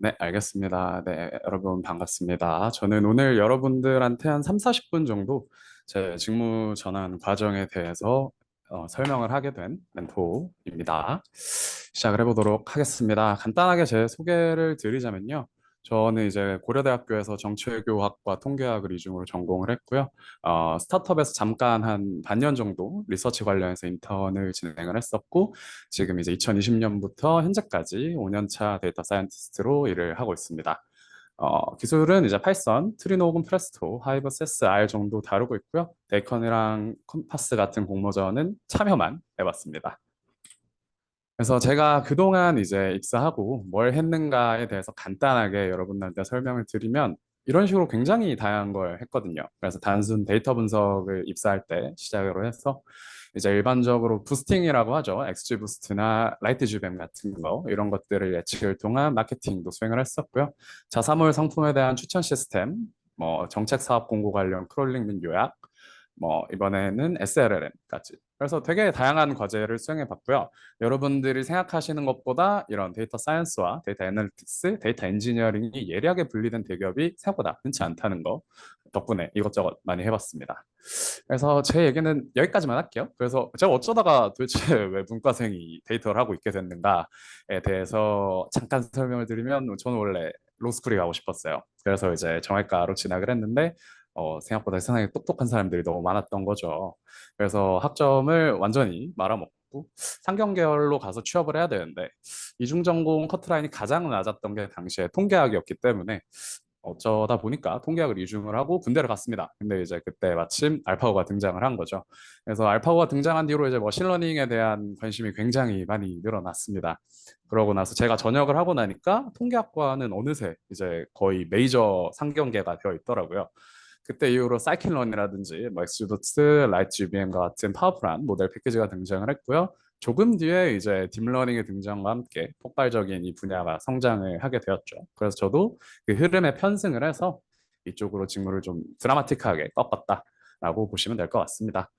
네, 알겠습니다. 네, 여러분 반갑습니다. 저는 오늘 여러분들한테 한 3, 40분 정도 제 직무 전환 과정에 대해서 설명을 하게 된 멘토입니다. 시작을 해보도록 하겠습니다. 간단하게 제 소개를 드리자면요. 저는 이제 고려대학교에서 정치외교학과 통계학을 이중으로 전공을 했고요. 스타트업에서 잠깐 한 반년 정도 리서치 관련해서 인턴을 진행을 했었고, 지금 이제 2020년부터 현재까지 5년차 데이터 사이언티스트로 일을 하고 있습니다. 기술은 이제 파이썬, 트리노 혹은 프레스토, 하이브, 세스, R 정도 다루고 있고요. 데이컨이랑 컴파스 같은 공모전은 참여만 해봤습니다. 그래서 제가 그동안 이제 입사하고 뭘 했는가에 대해서 간단하게 여러분들한테 설명을 드리면 이런 식으로 굉장히 다양한 걸 했거든요. 그래서 단순 데이터 분석을 입사할 때 시작으로 해서 이제 일반적으로 부스팅이라고 하죠. XG 부스트나 라이트 GBM 같은 거 이런 것들을 예측을 통한 마케팅도 수행을 했었고요. 자사몰 상품에 대한 추천 시스템, 뭐 정책 사업 공고 관련 크롤링 및 요약, 뭐 이번에는 SLLM까지. 그래서 되게 다양한 과제를 수행해 봤고요. 여러분들이 생각하시는 것보다 이런 데이터 사이언스와 데이터 애널리틱스, 데이터 엔지니어링이 예리하게 분리된 대기업이 생각보다 흔치 않다는 거 덕분에 이것저것 많이 해봤습니다. 그래서 제 얘기는 여기까지만 할게요. 그래서 제가 어쩌다가 도대체 왜 문과생이 데이터를 하고 있게 됐는가에 대해서 잠깐 설명을 드리면 저는 원래 로스쿨이 가고 싶었어요. 그래서 이제 정외과로 진학을 했는데 생각보다 세상에 똑똑한 사람들이 너무 많았던 거죠. 그래서 학점을 완전히 말아먹고 상경계열로 가서 취업을 해야 되는데 이중전공 커트라인이 가장 낮았던 게 당시에 통계학이었기 때문에 어쩌다 보니까 통계학을 이중을 하고 군대를 갔습니다. 근데 이제 그때 마침 알파고가 등장을 한 거죠. 그래서 알파고가 등장한 뒤로 이제 머신러닝에 대한 관심이 굉장히 많이 늘어났습니다. 그러고 나서 제가 전역을 하고 나니까 통계학과는 어느새 이제 거의 메이저 상경계가 되어 있더라고요. 그때 이후로 사이킨런이라든지 뭐 엑스주더스, 라이트 GBM 같은 파워풀한 모델 패키지가 등장을 했고요. 조금 뒤에 이제 딥러닝의 등장과 함께 폭발적인 이 분야가 성장을 하게 되었죠. 그래서 저도 그 흐름에 편승을 해서 이쪽으로 직무를 좀 드라마틱하게 꺾었다라고 보시면 될 것 같습니다.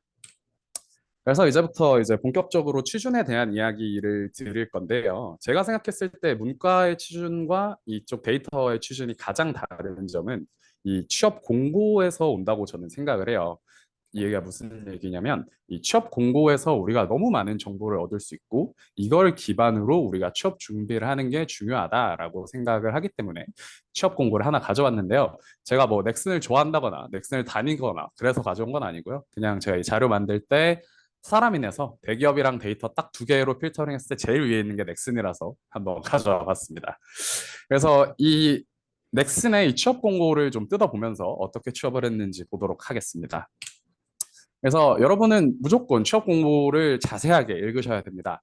그래서 이제부터 이제 본격적으로 취준에 대한 이야기를 드릴 건데요. 제가 생각했을 때 문과의 취준과 이쪽 데이터의 취준이 가장 다른 점은 이 취업 공고에서 온다고 저는 생각을 해요. 이 얘기가 무슨 얘기냐면 이 취업 공고에서 우리가 너무 많은 정보를 얻을 수 있고 이걸 기반으로 우리가 취업 준비를 하는 게 중요하다라고 생각을 하기 때문에 취업 공고를 하나 가져왔는데요. 제가 뭐 넥슨을 좋아한다거나 넥슨을 다니거나 그래서 가져온 건 아니고요. 그냥 제가 이 자료 만들 때 사람인에서 대기업이랑 데이터 딱 두 개로 필터링 했을 때 제일 위에 있는 게 넥슨이라서 한번 가져와 봤습니다. 그래서 이 넥슨의 이 취업 공고를 좀 뜯어보면서 어떻게 취업을 했는지 보도록 하겠습니다. 그래서 여러분은 무조건 취업 공고를 자세하게 읽으셔야 됩니다.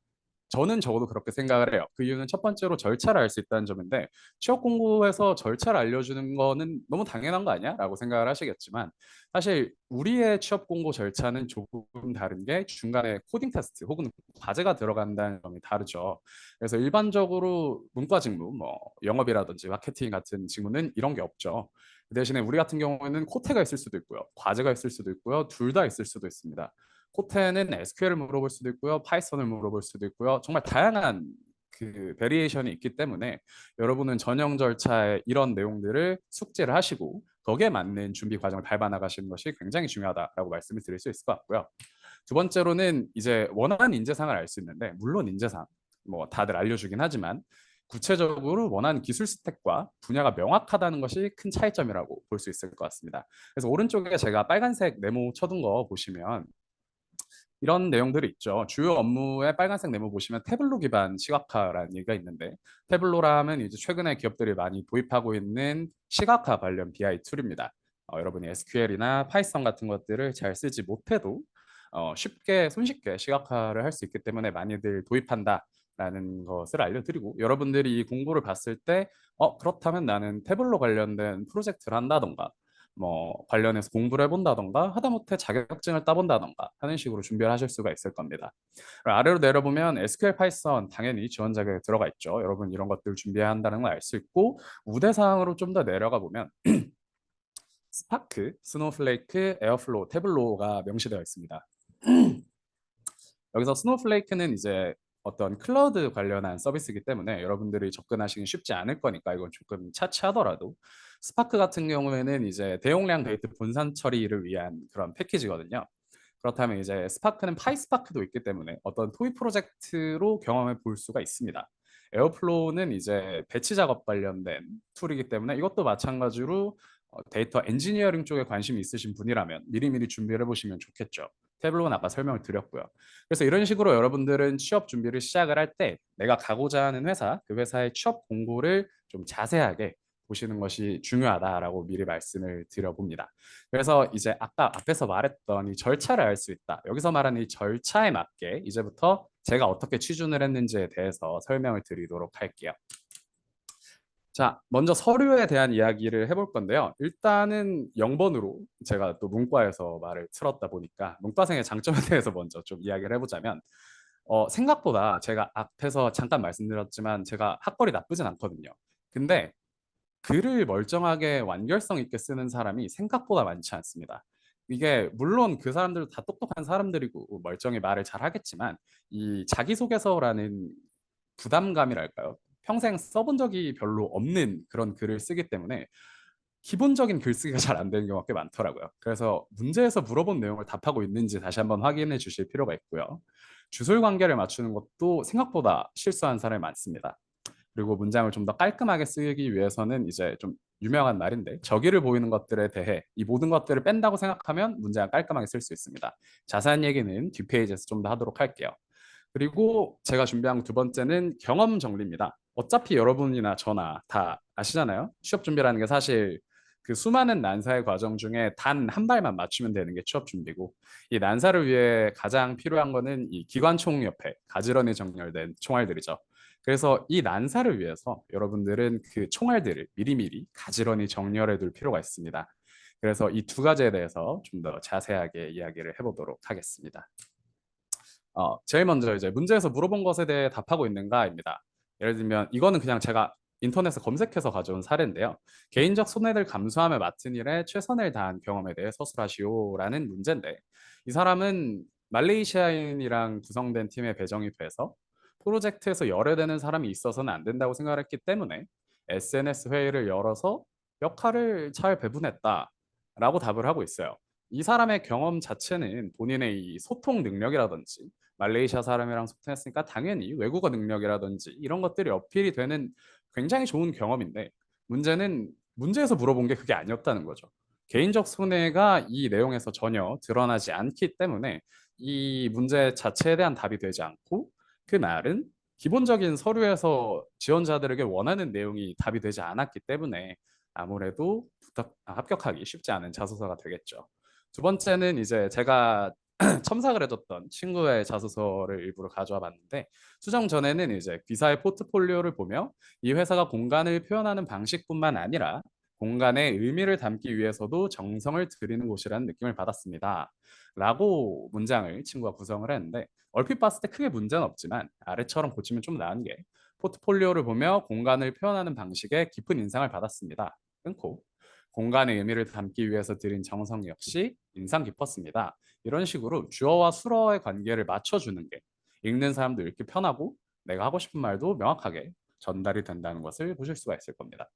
저는 적어도 그렇게 생각을 해요. 그 이유는 첫 번째로 절차를 알 수 있다는 점인데 취업 공고에서 절차를 알려주는 거는 너무 당연한 거 아니야? 라고 생각을 하시겠지만 사실 우리의 취업 공고 절차는 조금 다른 게 중간에 코딩 테스트 혹은 과제가 들어간다는 점이 다르죠. 그래서 일반적으로 문과 직무, 뭐 영업이라든지 마케팅 같은 직무는 이런 게 없죠. 그 대신에 우리 같은 경우에는 코테가 있을 수도 있고요. 과제가 있을 수도 있고요. 둘 다 있을 수도 있습니다. 코테는 SQL을 물어볼 수도 있고요. 파이썬을 물어볼 수도 있고요. 정말 다양한 그 베리에이션이 있기 때문에 여러분은 전형 절차의 이런 내용들을 숙지를 하시고 거기에 맞는 준비 과정을 밟아 나가시는 것이 굉장히 중요하다라고 말씀을 드릴 수 있을 것 같고요. 두 번째로는 이제 원하는 인재상을 알 수 있는데 물론 인재상 뭐 다들 알려주긴 하지만 구체적으로 원하는 기술 스택과 분야가 명확하다는 것이 큰 차이점이라고 볼 수 있을 것 같습니다. 그래서 오른쪽에 제가 빨간색 네모 쳐둔 거 보시면 이런 내용들이 있죠. 주요 업무의 빨간색 네모 보시면 태블로 기반 시각화라는 얘기가 있는데 태블로라면 이제 최근에 기업들이 많이 도입하고 있는 시각화 관련 BI 툴입니다. 여러분이 SQL이나 파이썬 같은 것들을 잘 쓰지 못해도 쉽게 손쉽게 시각화를 할 수 있기 때문에 많이들 도입한다라는 것을 알려드리고 여러분들이 이 공고를 봤을 때 그렇다면 나는 태블로 관련된 프로젝트를 한다던가 뭐 관련해서 공부를 해본다던가 하다못해 자격증을 따본다던가 하는 식으로 준비를 하실 수가 있을 겁니다. 아래로 내려보면 SQL, 파이썬 당연히 지원 자격에 들어가 있죠. 여러분 이런 것들 준비해야 한다는 걸 알 수 있고 우대사항으로 좀 더 내려가 보면 스파크, 스노우플레이크, 에어플로우, 태블로우가 명시되어 있습니다. 여기서 스노우플레이크는 이제 어떤 클라우드 관련한 서비스이기 때문에 여러분들이 접근하시기 쉽지 않을 거니까 이건 조금 차치하더라도 스파크 같은 경우에는 이제 대용량 데이터 분산 처리를 위한 그런 패키지거든요. 그렇다면 이제 스파크는 파이스파크도 있기 때문에 어떤 토이 프로젝트로 경험해 볼 수가 있습니다. 에어플로우는 이제 배치 작업 관련된 툴이기 때문에 이것도 마찬가지로 데이터 엔지니어링 쪽에 관심이 있으신 분이라면 미리미리 준비를 해보시면 좋겠죠. 태블로는 아까 설명을 드렸고요. 그래서 이런 식으로 여러분들은 취업 준비를 시작을 할 때 내가 가고자 하는 회사, 그 회사의 취업 공고를 좀 자세하게 보시는 것이 중요하다라고 미리 말씀을 드려봅니다. 그래서 이제 아까 앞에서 말했던 이 절차를 알 수 있다. 여기서 말하는 이 절차에 맞게 이제부터 제가 어떻게 취준을 했는지에 대해서 설명을 드리도록 할게요. 자, 먼저 서류에 대한 이야기를 해볼 건데요. 일단은 0번으로 제가 또 문과에서 말을 틀었다 보니까 문과생의 장점에 대해서 먼저 좀 이야기를 해보자면 생각보다 제가 앞에서 잠깐 말씀드렸지만 제가 학벌이 나쁘진 않거든요. 근데 글을 멀쩡하게 완결성 있게 쓰는 사람이 생각보다 많지 않습니다. 이게 물론 그 사람들도 다 똑똑한 사람들이고 멀쩡히 말을 잘 하겠지만 이 자기소개서라는 부담감이랄까요? 평생 써본 적이 별로 없는 그런 글을 쓰기 때문에 기본적인 글쓰기가 잘 안 되는 경우가 꽤 많더라고요. 그래서 문제에서 물어본 내용을 답하고 있는지 다시 한번 확인해 주실 필요가 있고요. 주술 관계를 맞추는 것도 생각보다 실수하는 사람이 많습니다. 그리고 문장을 좀 더 깔끔하게 쓰기 위해서는 이제 좀 유명한 말인데 저기를 보이는 것들에 대해 이 모든 것들을 뺀다고 생각하면 문장을 깔끔하게 쓸 수 있습니다. 자세한 얘기는 뒷페이지에서 좀 더 하도록 할게요. 그리고 제가 준비한 두 번째는 경험 정리입니다. 어차피 여러분이나 저나 다 아시잖아요. 취업 준비라는 게 사실 그 수많은 난사의 과정 중에 단 한 발만 맞추면 되는 게 취업 준비고 이 난사를 위해 가장 필요한 거는 이 기관총 옆에 가지런히 정렬된 총알들이죠. 그래서 이 난사를 위해서 여러분들은 그 총알들을 미리미리 가지런히 정렬해 둘 필요가 있습니다. 그래서 이 두 가지에 대해서 좀 더 자세하게 이야기를 해보도록 하겠습니다. 제일 먼저 이제 문제에서 물어본 것에 대해 답하고 있는가입니다. 예를 들면 이거는 그냥 제가 인터넷에 검색해서 가져온 사례인데요. 개인적 손해를 감수하며 맡은 일에 최선을 다한 경험에 대해 서술하시오라는 문제인데 이 사람은 말레이시아인이랑 구성된 팀에 배정이 돼서 프로젝트에서 열애되는 사람이 있어서는 안 된다고 생각했기 때문에 SNS 회의를 열어서 역할을 잘 배분했다라고 답을 하고 있어요. 이 사람의 경험 자체는 본인의 이 소통 능력이라든지 말레이시아 사람이랑 소통했으니까 당연히 외국어 능력이라든지 이런 것들이 어필이 되는 굉장히 좋은 경험인데 문제는 문제에서 물어본 게 그게 아니었다는 거죠. 개인적 손해가 이 내용에서 전혀 드러나지 않기 때문에 이 문제 자체에 대한 답이 되지 않고 그 말은 기본적인 서류에서 지원자들에게 원하는 내용이 답이 되지 않았기 때문에 아무래도 합격하기 쉽지 않은 자소서가 되겠죠. 두 번째는 이제 제가 첨삭을 해줬던 친구의 자소서를 일부러 가져와 봤는데 수정 전에는 이제 기사의 포트폴리오를 보며 이 회사가 공간을 표현하는 방식뿐만 아니라 공간의 의미를 담기 위해서도 정성을 들이는 곳이라는 느낌을 받았습니다. 라고 문장을 친구가 구성을 했는데 얼핏 봤을 때 크게 문제는 없지만 아래처럼 고치면 좀 나은 게 포트폴리오를 보며 공간을 표현하는 방식에 깊은 인상을 받았습니다. 끊고 공간의 의미를 담기 위해서 들인 정성 역시 인상 깊었습니다. 이런 식으로 주어와 수어의 관계를 맞춰주는 게 읽는 사람도 읽기 편하고 내가 하고 싶은 말도 명확하게 전달이 된다는 것을 보실 수가 있을 겁니다.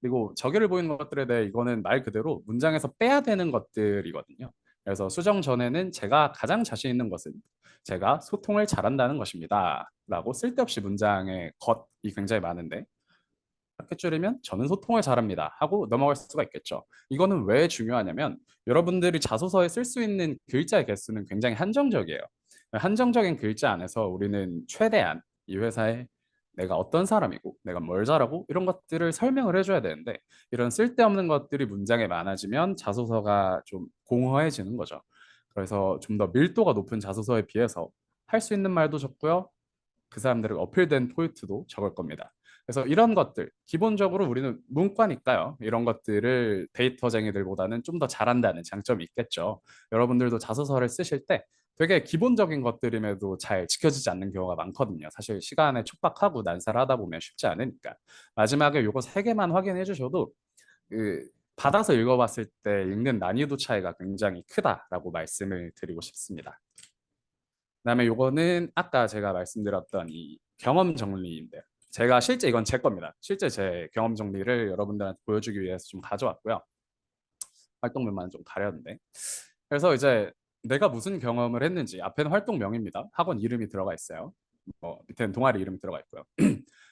그리고 저기를 보이는 것들에 대해 이거는 말 그대로 문장에서 빼야 되는 것들이거든요. 그래서 수정 전에는 제가 가장 자신 있는 것은 제가 소통을 잘한다는 것입니다. 라고 쓸데없이 문장의 것이 굉장히 많은데 이렇게 줄이면 저는 소통을 잘합니다 하고 넘어갈 수가 있겠죠. 이거는 왜 중요하냐면 여러분들이 자소서에 쓸 수 있는 글자의 개수는 굉장히 한정적이에요. 한정적인 글자 안에서 우리는 최대한 이 회사에 내가 어떤 사람이고 내가 뭘 잘하고 이런 것들을 설명을 해줘야 되는데 이런 쓸데없는 것들이 문장에 많아지면 자소서가 좀 공허해지는 거죠. 그래서 좀 더 밀도가 높은 자소서에 비해서 할 수 있는 말도 적고요. 그 사람들을 어필된 포인트도 적을 겁니다. 그래서 이런 것들 기본적으로 우리는 문과니까요. 이런 것들을 데이터쟁이들보다는 좀 더 잘한다는 장점이 있겠죠. 여러분들도 자소서를 쓰실 때 되게 기본적인 것들임에도 잘 지켜지지 않는 경우가 많거든요. 사실 시간에 촉박하고 난사를 하다 보면 쉽지 않으니까. 마지막에 요거 세 개만 확인해 주셔도 그 받아서 읽어봤을 때 읽는 난이도 차이가 굉장히 크다라고 말씀을 드리고 싶습니다. 그다음에 요거는 아까 제가 말씀드렸던 이 경험 정리인데요. 제가 실제 이건 제 겁니다. 실제 제 경험 정리를 여러분들한테 보여주기 위해서 좀 가져왔고요. 활동명만 좀 가렸는데. 그래서 이제 내가 무슨 경험을 했는지 앞에는 활동명입니다. 학원 이름이 들어가 있어요. 밑에는 동아리 이름이 들어가 있고요.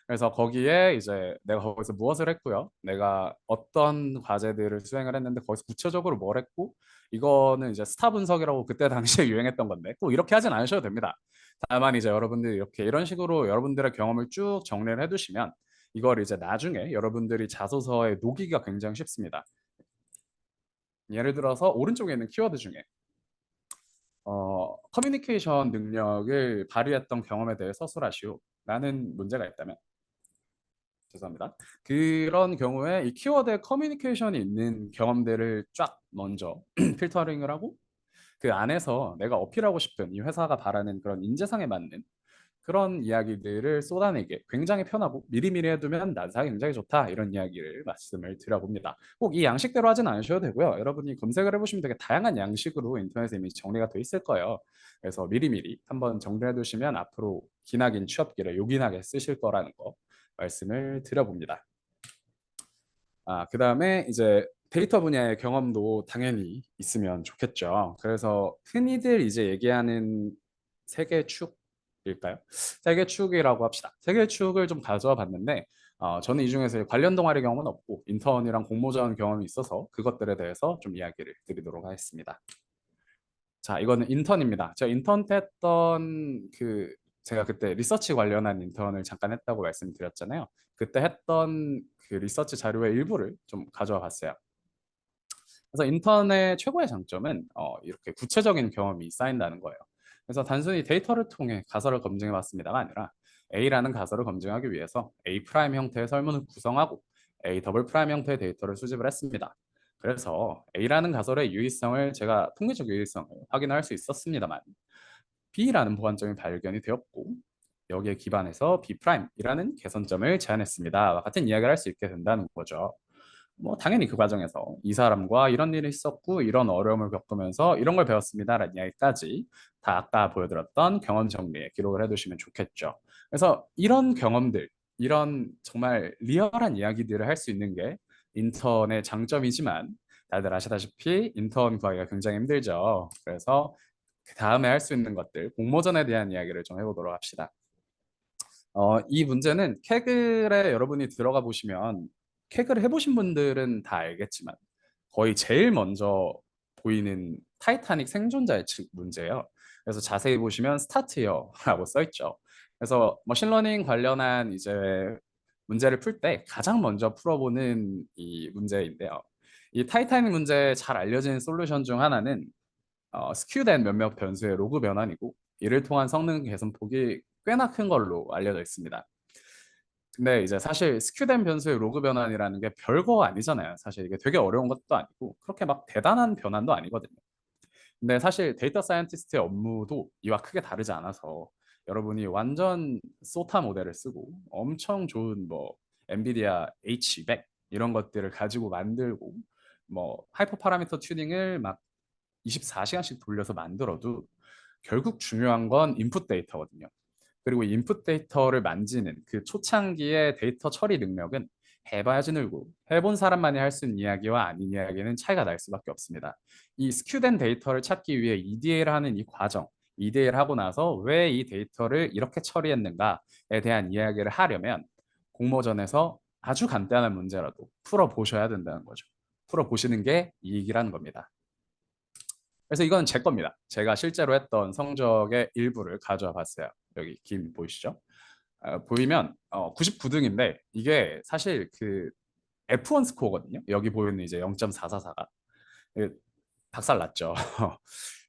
그래서 거기에 이제 내가 거기서 무엇을 했고요. 내가 어떤 과제들을 수행을 했는데 거기서 구체적으로 뭘 했고 이거는 이제 스타 분석이라고 그때 당시에 유행했던 건데 꼭 이렇게 하진 않으셔도 됩니다. 다만 이제 여러분들이 이렇게 이런 식으로 여러분들의 경험을 쭉 정리를 해두시면 이걸 이제 나중에 여러분들이 자소서에 녹이기가 굉장히 쉽습니다. 예를 들어서 오른쪽에 있는 키워드 중에 커뮤니케이션 능력을 발휘했던 경험에 대해 서술하시오. 라는 문제가 있다면 죄송합니다. 그런 경우에 이 키워드에 커뮤니케이션이 있는 경험들을 쫙 먼저 필터링을 하고 그 안에서 내가 어필하고 싶은 이 회사가 바라는 그런 인재상에 맞는 그런 이야기들을 쏟아내게 굉장히 편하고 미리미리 해두면 난사가 굉장히 좋다 이런 이야기를 말씀을 드려봅니다. 꼭 이 양식대로 하진 않으셔도 되고요. 여러분이 검색을 해보시면 되게 다양한 양식으로 인터넷에 이미 정리가 돼 있을 거예요. 그래서 미리미리 한번 정리해 두시면 앞으로 기나긴 취업기를 요긴하게 쓰실 거라는 거 말씀을 드려봅니다. 그다음에 이제 데이터 분야의 경험도 당연히 있으면 좋겠죠. 그래서 흔히들 이제 얘기하는 세계 축일까요? 세계 축이라고 합시다. 세계 축을 좀 가져와 봤는데 저는 이 중에서 관련 동아리 경험은 없고 인턴이랑 공모전 경험이 있어서 그것들에 대해서 좀 이야기를 드리도록 하겠습니다. 자, 이거는 인턴입니다. 제가 인턴 때 했던 제가 그때 리서치 관련한 인턴을 잠깐 했다고 말씀드렸잖아요. 그때 했던 그 리서치 자료의 일부를 좀 가져와 봤어요. 그래서 인턴의 최고의 장점은 이렇게 구체적인 경험이 쌓인다는 거예요. 그래서 단순히 데이터를 통해 가설을 검증해 봤습니다가 아니라 A라는 가설을 검증하기 위해서 A 프라임 형태의 설문을 구성하고 A 더블 프라임 형태의 데이터를 수집을 했습니다. 그래서 A라는 가설의 유의성을 제가 통계적 유의성을 확인할 수 있었습니다만 B라는 보완점이 발견이 되었고 여기에 기반해서 B'이라는 개선점을 제안했습니다. 같은 이야기를 할 수 있게 된다는 거죠. 뭐 당연히 그 과정에서 이 사람과 이런 일이 있었고 이런 어려움을 겪으면서 이런 걸 배웠습니다라는 이야기까지 다 아까 보여드렸던 경험 정리에 기록을 해두시면 좋겠죠. 그래서 이런 경험들, 이런 정말 리얼한 이야기들을 할 수 있는 게 인턴의 장점이지만 다들 아시다시피 인턴 구하기가 굉장히 힘들죠. 그래서 그 다음에 할 수 있는 것들, 공모전에 대한 이야기를 좀 해보도록 합시다. 이 문제는 캐글에 여러분이 들어가 보시면 캐글을 해보신 분들은 다 알겠지만 거의 제일 먼저 보이는 타이타닉 생존자의 측 문제예요. 그래서 자세히 보시면 스타트어라고 써 있죠. 그래서 머신러닝 관련한 이제 문제를 풀 때 가장 먼저 풀어보는 이 문제인데요. 이 타이타닉 문제에 잘 알려진 솔루션 중 하나는 스큐된 몇몇 변수의 로그 변환이고 이를 통한 성능 개선폭이 꽤나 큰 걸로 알려져 있습니다. 근데 이제 사실 스큐된 변수의 로그 변환이라는 게 별거 아니잖아요. 사실 이게 되게 어려운 것도 아니고 그렇게 막 대단한 변환도 아니거든요. 근데 사실 데이터 사이언티스트의 업무도 이와 크게 다르지 않아서 여러분이 완전 소타 모델을 쓰고 엄청 좋은 뭐 엔비디아 H100 이런 것들을 가지고 만들고 뭐 하이퍼 파라미터 튜닝을 막 24시간씩 돌려서 만들어도 결국 중요한 건 인풋 데이터거든요. 그리고 인풋 데이터를 만지는 그 초창기의 데이터 처리 능력은 해봐야지 늘고 해본 사람만이 할 수 있는 이야기와 아닌 이야기는 차이가 날 수밖에 없습니다. 이 스큐된 데이터를 찾기 위해 EDA를 하는 이 과정, EDA를 하고 나서 왜 이 데이터를 이렇게 처리했는가에 대한 이야기를 하려면 공모전에서 아주 간단한 문제라도 풀어보셔야 된다는 거죠. 풀어보시는 게 이익이라는 겁니다. 그래서 이건 제 겁니다. 제가 실제로 했던 성적의 일부를 가져와 봤어요. 여기 김 보이시죠? 보이면 99등인데 이게 사실 그 F1 스코어거든요. 여기 보이는 이제 0.444가 박살 났죠.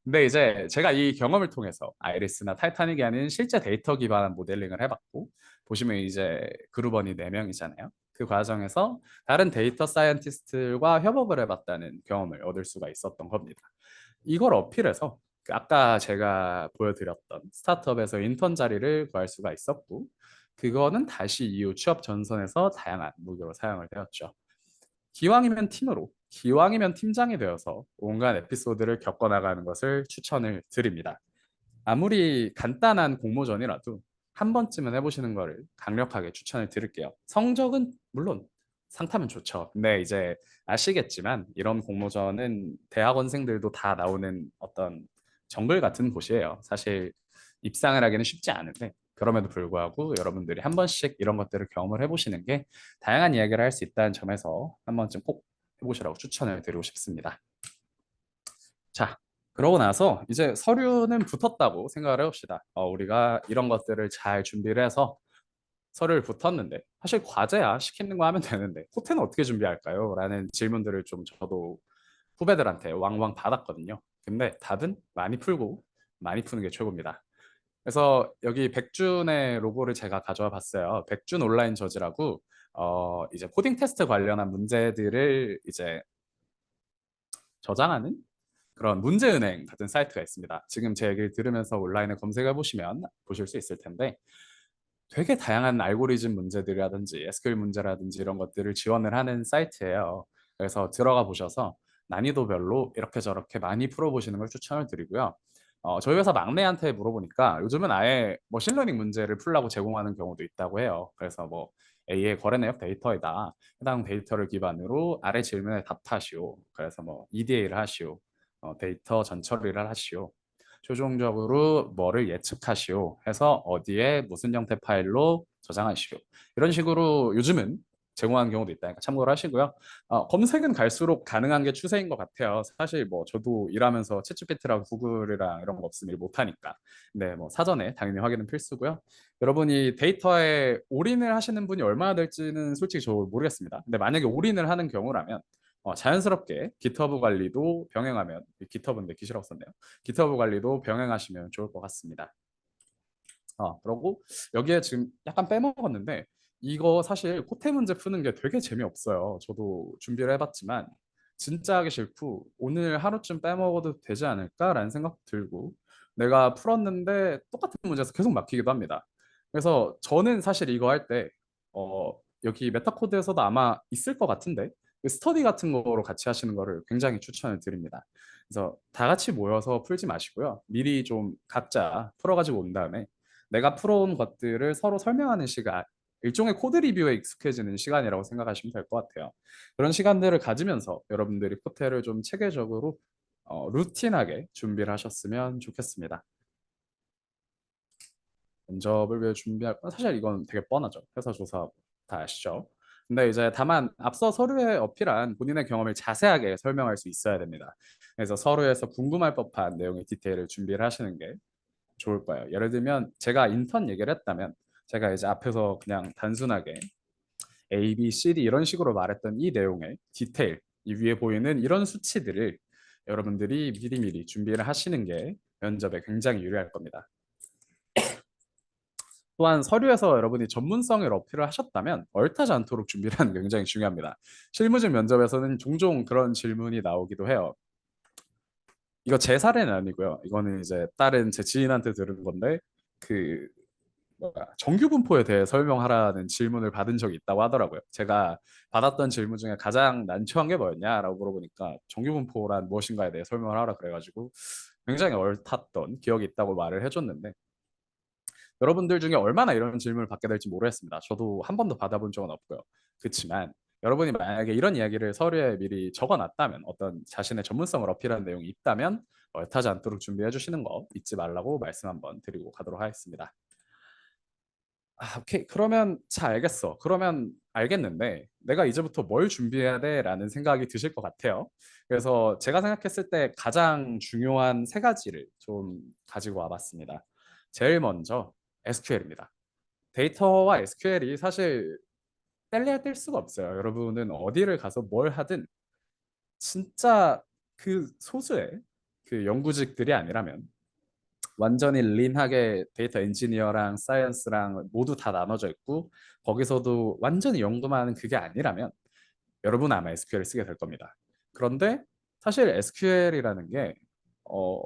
근데 이제 제가 이 경험을 통해서 아이리스나 타이타닉이 아닌 실제 데이터 기반한 모델링을 해봤고 보시면 이제 그룹원이 4명이잖아요. 그 과정에서 다른 데이터 사이언티스트들과 협업을 해봤다는 경험을 얻을 수가 있었던 겁니다. 이걸 어필해서 그 아까 제가 보여드렸던 스타트업에서 인턴 자리를 구할 수가 있었고 그거는 다시 이후 취업 전선에서 다양한 무기로 사용을 되었죠. 기왕이면 팀으로, 기왕이면 팀장이 되어서 온갖 에피소드를 겪어나가는 것을 추천을 드립니다. 아무리 간단한 공모전이라도 한 번쯤은 해보시는 거를 강력하게 추천을 드릴게요. 성적은 물론 상타면 좋죠. 근데 이제 아시겠지만 이런 공모전은 대학원생들도 다 나오는 어떤 정글 같은 곳이에요. 사실 입상을 하기는 쉽지 않은데 그럼에도 불구하고 여러분들이 한 번씩 이런 것들을 경험을 해보시는 게 다양한 이야기를 할 수 있다는 점에서 한 번쯤 꼭 해보시라고 추천을 드리고 싶습니다. 자, 그러고 나서 이제 서류는 붙었다고 생각을 해봅시다. 우리가 이런 것들을 잘 준비를 해서 서류를 붙었는데 사실 과제야 시키는 거 하면 되는데 코트는 어떻게 준비할까요? 라는 질문들을 좀 저도 후배들한테 왕왕 받았거든요. 근데 답은 많이 풀고 많이 푸는 게 최고입니다. 그래서 여기 백준의 로고를 제가 가져와 봤어요. 백준 온라인 저지라고 이제 코딩 테스트 관련한 문제들을 이제 저장하는 그런 문제은행 같은 사이트가 있습니다. 지금 제 얘기를 들으면서 온라인에 검색해 보시면 보실 수 있을 텐데 되게 다양한 알고리즘 문제들이라든지 SQL 문제라든지 이런 것들을 지원을 하는 사이트예요. 그래서 들어가 보셔서 난이도별로 이렇게 저렇게 많이 풀어보시는 걸 추천을 드리고요. 저희 회사 막내한테 물어보니까 요즘은 아예 머신러닝 문제를 풀라고 제공하는 경우도 있다고 해요. 그래서 뭐 A의 거래 내역 데이터이다. 해당 데이터를 기반으로 아래 질문에 답하시오. 그래서 뭐 EDA를 하시오. 데이터 전처리를 하시오. 최종적으로 뭐를 예측하시오 해서 어디에 무슨 형태 파일로 저장하시오. 이런 식으로 요즘은 제공하는 경우도 있다니까 참고를 하시고요. 검색은 갈수록 가능한 게 추세인 것 같아요. 사실 뭐 저도 일하면서 챗GPT랑 구글이랑 이런 거 없으면 일 못하니까. 근데 뭐 사전에 당연히 확인은 필수고요. 여러분이 데이터에 올인을 하시는 분이 얼마나 될지는 솔직히 저 모르겠습니다. 근데 만약에 올인을 하는 경우라면 자연스럽게 GitHub 관리도 병행하면 GitHub인데 기시라고 썼네요. GitHub 관리도 병행하시면 좋을 것 같습니다. 그러고 여기에 지금 약간 빼먹었는데 이거 사실 코테 문제 푸는 게 되게 재미없어요. 저도 준비를 해봤지만 진짜 하기 싫고 오늘 하루쯤 빼먹어도 되지 않을까라는 생각 들고 내가 풀었는데 똑같은 문제에서 계속 막히기도 합니다. 그래서 저는 사실 이거 할 때 여기 메타코드에서도 아마 있을 것 같은데 그 스터디 같은 거로 같이 하시는 거를 굉장히 추천을 드립니다. 그래서 다 같이 모여서 풀지 마시고요. 미리 좀 각자 풀어가지고 온 다음에 내가 풀어온 것들을 서로 설명하는 시간, 일종의 코드 리뷰에 익숙해지는 시간이라고 생각하시면 될 것 같아요. 그런 시간들을 가지면서 여러분들이 코테를 좀 체계적으로 루틴하게 준비를 하셨으면 좋겠습니다. 면접을 위해 준비할 건 사실 이건 되게 뻔하죠. 회사 조사 다 아시죠? 근데 이제 다만 앞서 서류에 어필한 본인의 경험을 자세하게 설명할 수 있어야 됩니다. 그래서 서류에서 궁금할 법한 내용의 디테일을 준비를 하시는 게 좋을 거예요. 예를 들면 제가 인턴 얘기를 했다면 제가 이제 앞에서 그냥 단순하게 A, B, C, D 이런 식으로 말했던 이 내용의 디테일, 이 위에 보이는 이런 수치들을 여러분들이 미리미리 준비를 하시는 게 면접에 굉장히 유리할 겁니다. 또한 서류에서 여러분이 전문성을 어필을 하셨다면 얼타지 않도록 준비를 하는 게 굉장히 중요합니다. 실무직 면접에서는 종종 그런 질문이 나오기도 해요. 이거 제 사례는 아니고요. 이거는 이제 다른 제 지인한테 들은 건데 그 뭐야, 정규 분포에 대해 설명하라는 질문을 받은 적이 있다고 하더라고요. 제가 받았던 질문 중에 가장 난처한 게 뭐였냐라고 물어보니까 정규 분포란 무엇인가에 대해 설명을 하라 그래가지고 굉장히 얼탔던 기억이 있다고 말을 해줬는데 여러분들 중에 얼마나 이런 질문을 받게 될지 모르겠습니다. 저도 한 번도 받아본 적은 없고요. 그렇지만 여러분이 만약에 이런 이야기를 서류에 미리 적어놨다면 어떤 자신의 전문성을 어필하는 내용이 있다면 얼타지 않도록 준비해 주시는 거 잊지 말라고 말씀 한번 드리고 가도록 하겠습니다. 오케이. 그러면 잘 알겠어. 그러면 알겠는데 내가 이제부터 뭘 준비해야 돼라는 생각이 드실 것 같아요. 그래서 제가 생각했을 때 가장 중요한 세 가지를 좀 가지고 와봤습니다. 제일 먼저 SQL입니다. 데이터와 SQL이 사실 뗄래야 뗄 수가 없어요. 여러분은 어디를 가서 뭘 하든 진짜 그 소수의 그 연구직들이 아니라면 완전히 린하게 데이터 엔지니어랑 사이언스랑 모두 다 나눠져 있고 거기서도 완전히 연구만 하는 그게 아니라면 여러분은 아마 SQL을 쓰게 될 겁니다. 그런데 사실 SQL이라는 게 어,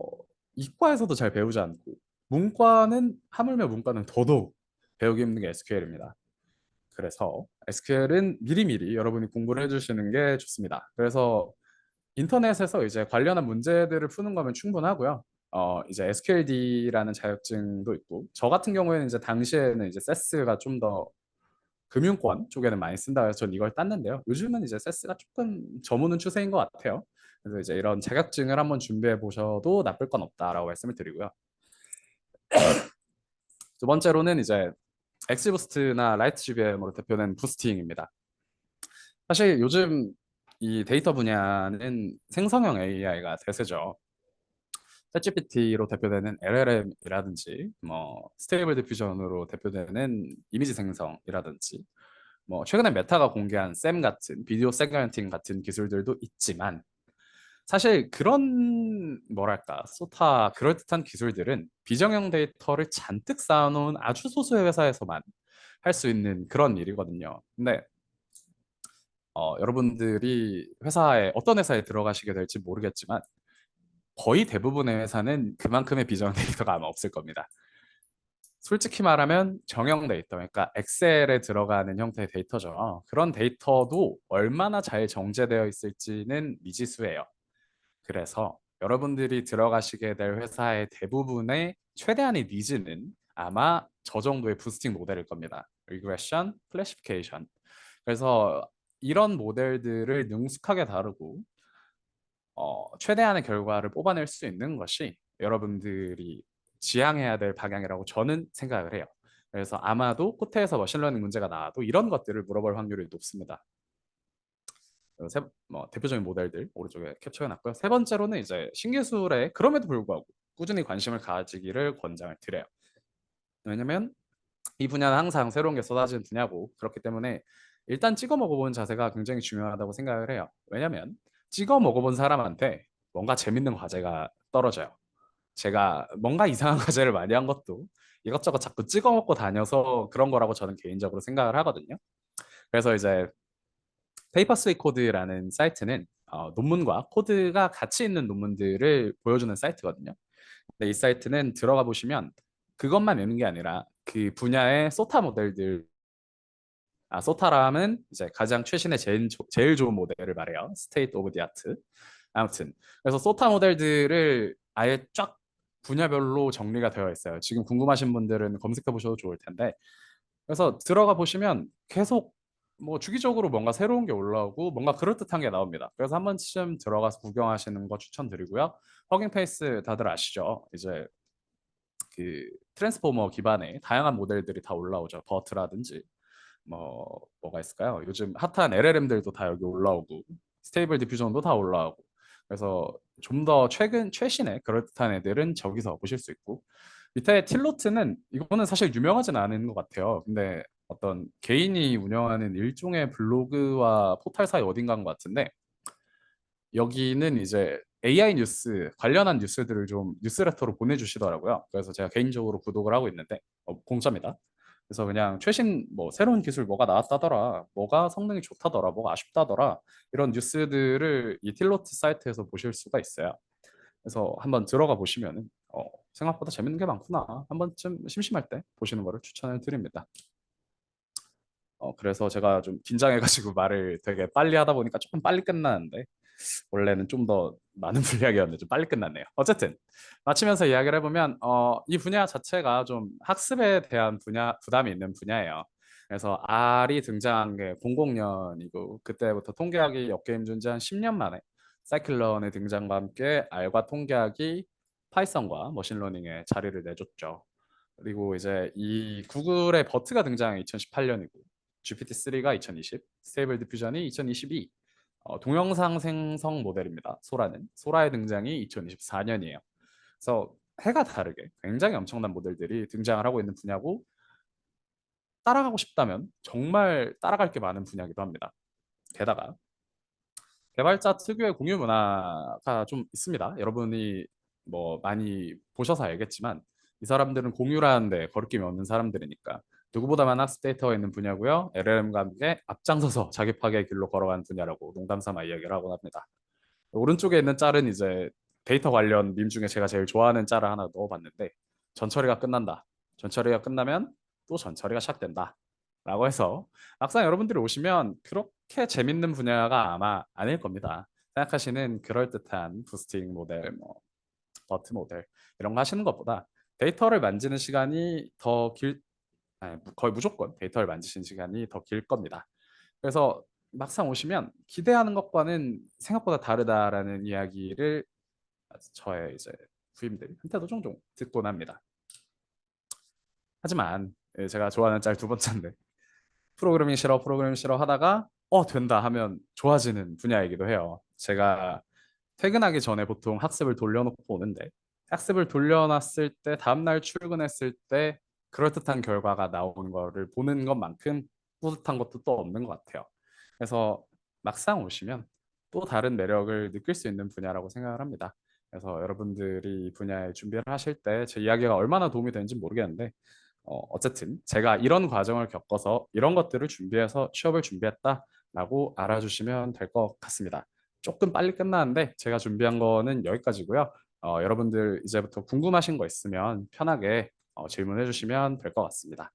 이과에서도 잘 배우지 않고 문과는 하물며 문과는 더더욱 배우기 힘든 게 SQL입니다. 그래서 SQL은 미리미리 여러분이 공부를 해주시는 게 좋습니다. 그래서 인터넷에서 이제 관련한 문제들을 푸는 거면 충분하고요. 이제 SQLD라는 자격증도 있고 저 같은 경우에는 이제 당시에는 이제 세스가 좀 더 금융권 쪽에는 많이 쓴다 해서 전 이걸 땄는데요. 요즘은 이제 세스가 조금 저무는 추세인 것 같아요. 그래서 이제 이런 자격증을 한번 준비해 보셔도 나쁠 건 없다라고 말씀을 드리고요. 두 번째로는 이제 엑스부스트나 라이트 GBM으로 대표된 부스팅입니다. 사실 요즘 이 데이터 분야는 생성형 AI가 대세죠. 챗GPT로 대표되는 LLM이라든지 뭐 스테이블 디퓨전으로 대표되는 이미지 생성이라든지 뭐 최근에 메타가 공개한 샘 같은 비디오 세그멘팅 같은 기술들도 있지만 사실 그런 뭐랄까 소타 그럴듯한 기술들은 비정형 데이터를 잔뜩 쌓아놓은 아주 소수의 회사에서만 할 수 있는 그런 일이거든요. 근데 여러분들이 회사에 어떤 회사에 들어가시게 될지 모르겠지만 거의 대부분의 회사는 그만큼의 비정 데이터가 아마 없을 겁니다. 솔직히 말하면 정형 데이터, 그러니까 엑셀에 들어가는 형태의 데이터죠. 그런 데이터도 얼마나 잘 정제되어 있을지는 미지수예요. 그래서 여러분들이 들어가시게 될 회사의 대부분의 최대한의 니즈는 아마 저 정도의 부스팅 모델일 겁니다. 리그레션, 클래시피케이션. 그래서 이런 모델들을 능숙하게 다루고 최대한의 결과를 뽑아낼 수 있는 것이 여러분들이 지향해야 될 방향이라고 저는 생각을 해요. 그래서 아마도 코트에서 머신러닝 문제가 나와도 이런 것들을 물어볼 확률이 높습니다. 대표적인 모델들 오른쪽에 캡처해 놨고요. 세 번째로는 이제 신기술에 그럼에도 불구하고 꾸준히 관심을 가지기를 권장을 드려요. 왜냐면 이 분야는 항상 새로운 게 쏟아지는 분야고 그렇기 때문에 일단 찍어 먹어보는 자세가 굉장히 중요하다고 생각을 해요. 왜냐면 찍어 먹어본 사람한테 뭔가 재밌는 과제가 떨어져요. 제가 뭔가 이상한 과제를 많이 한 것도 이것저것 자꾸 찍어 먹고 다녀서 그런 거라고 저는 개인적으로 생각을 하거든요. 그래서 이제 페이퍼스웨이 코드라는 사이트는 논문과 코드가 같이 있는 논문들을 보여주는 사이트거든요. 근데 이 사이트는 들어가 보시면 그것만 외우는 게 아니라 그 분야의 소타 모델들 소타람은 이제 가장 최신의 제일 좋은 모델을 말해요. 스테이트 오브 디 아트. 아무튼 그래서 소타 모델들을 아예 쫙 분야별로 정리가 되어 있어요. 지금 궁금하신 분들은 검색해 보셔도 좋을 텐데 그래서 들어가 보시면 계속 뭐 주기적으로 뭔가 새로운 게 올라오고 뭔가 그럴듯한 게 나옵니다. 그래서 한 번쯤 들어가서 구경하시는 거 추천드리고요. 허깅 페이스 다들 아시죠? 이제 그 트랜스포머 기반의 다양한 모델들이 다 올라오죠. 버트라든지 뭐가 있을까요? 요즘 핫한 LLM들도 다 여기 올라오고 스테이블 디퓨전도 다 올라오고 그래서 좀 더 최신의 그럴듯한 애들은 저기서 보실 수 있고 밑에 틸로트는 이거는 사실 유명하진 않은 것 같아요. 근데 어떤 개인이 운영하는 일종의 블로그와 포털 사이 어딘가인 것 같은데 여기는 이제 AI 뉴스 관련한 뉴스들을 좀 뉴스레터로 보내주시더라고요. 그래서 제가 개인적으로 구독을 하고 있는데 공짜입니다. 그래서 그냥 최신 뭐 새로운 기술 뭐가 나왔다더라, 뭐가 성능이 좋다더라, 뭐가 아쉽다더라 이런 뉴스들을 이 틸로트 사이트에서 보실 수가 있어요. 그래서 한번 들어가 보시면은 생각보다 재밌는 게 많구나. 한 번쯤 심심할 때 보시는 거를 추천을 드립니다. 그래서 제가 좀 긴장해가지고 말을 되게 빨리 하다 보니까 조금 빨리 끝나는데 원래는 좀 더 많은 분량이었는데 좀 빨리 끝났네요. 어쨌든 마치면서 이야기를 해보면 이 분야 자체가 좀 학습에 대한 부담이 있는 분야예요. 그래서 R이 등장한 게 00년이고 그때부터 통계학이 업계에 존재한 10년 만에 사이클런의 등장과 함께 R과 통계학이 파이썬과 머신러닝에 자리를 내줬죠. 그리고 이제 이 구글의 버트가 등장한 2018년이고 GPT-3가 2020, 스테이블 디퓨전이 2022, 동영상 생성 모델입니다. 소라는 소라의 등장이 2024년이에요. 그래서 해가 다르게 굉장히 엄청난 모델들이 등장을 하고 있는 분야고 따라가고 싶다면 정말 따라갈 게 많은 분야이기도 합니다. 게다가 개발자 특유의 공유 문화가 좀 있습니다. 여러분이 뭐 많이 보셔서 알겠지만 이 사람들은 공유라는데 거리낌이 없는 사람들이니까 누구보다 많은 학습 데이터가 있는 분야고요. LLM과 함께 앞장서서 자기 파괴의 길로 걸어간 분야라고 농담 삼아 이야기를 하곤 합니다. 오른쪽에 있는 짤은 이제 데이터 관련 밈 중에 제가 제일 좋아하는 짤을 하나 넣어봤는데 전처리가 끝난다. 전처리가 끝나면 또 전처리가 시작된다. 라고 해서 막상 여러분들이 오시면 그렇게 재밌는 분야가 아마 아닐 겁니다. 생각하시는 그럴듯한 부스팅 모델, 뭐 버트 모델 이런 거 하시는 것보다 데이터를 만지는 시간이 더 아니, 거의 무조건 데이터를 만지시는 시간이 더 길 겁니다. 그래서 막상 오시면 기대하는 것과는 생각보다 다르다라는 이야기를 저의 이제 후임들한테도 종종 듣곤 합니다. 하지만 제가 좋아하는 짤 두 번째인데 프로그래밍 싫어 하다가 된다 하면 좋아지는 분야이기도 해요. 제가 퇴근하기 전에 보통 학습을 돌려놓고 오는데 학습을 돌려놨을 때 다음날 출근했을 때 그럴듯한 결과가 나오는 거를 보는 것만큼 뿌듯한 것도 또 없는 것 같아요. 그래서 막상 오시면 또 다른 매력을 느낄 수 있는 분야라고 생각을 합니다. 그래서 여러분들이 이 분야에 준비를 하실 때 제 이야기가 얼마나 도움이 되는지 모르겠는데 어쨌든 제가 이런 과정을 겪어서 이런 것들을 준비해서 취업을 준비했다라고 알아주시면 될 것 같습니다. 조금 빨리 끝나는데 제가 준비한 거는 여기까지고요. 여러분들 이제부터 궁금하신 거 있으면 편하게 질문해 주시면 될 것 같습니다.